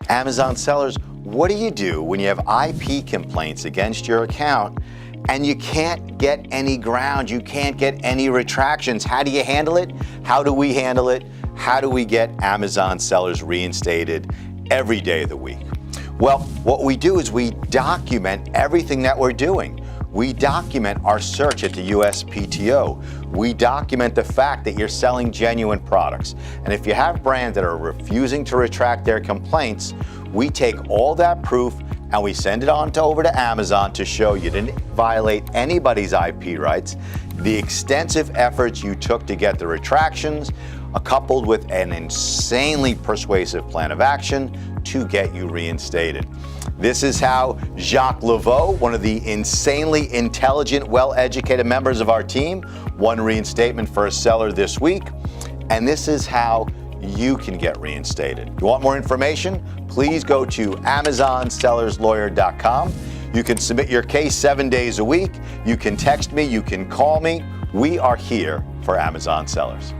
Amazon sellers, what do you do when you have IP complaints against your account and you can't get any ground, you can't get any retractions? How do you handle it? How do we handle it? How do we get Amazon sellers reinstated every day of the week? Well, what we do is we document everything that we're doing. We document our search at the USPTO. We document the fact that you're selling genuine products. And if you have brands that are refusing to retract their complaints, we take all that proof and we send it on over to Amazon to show you didn't violate anybody's IP rights, the extensive efforts you took to get the retractions, coupled with an insanely persuasive plan of action to get you reinstated. This is how Jacques Laveau, one of the insanely intelligent, well-educated members of our team, won reinstatement for a seller this week. And this is how you can get reinstated. You want more information? Please go to AmazonSellersLawyer.com. You can submit your case 7 days a week. You can text me, you can call me. We are here for Amazon sellers.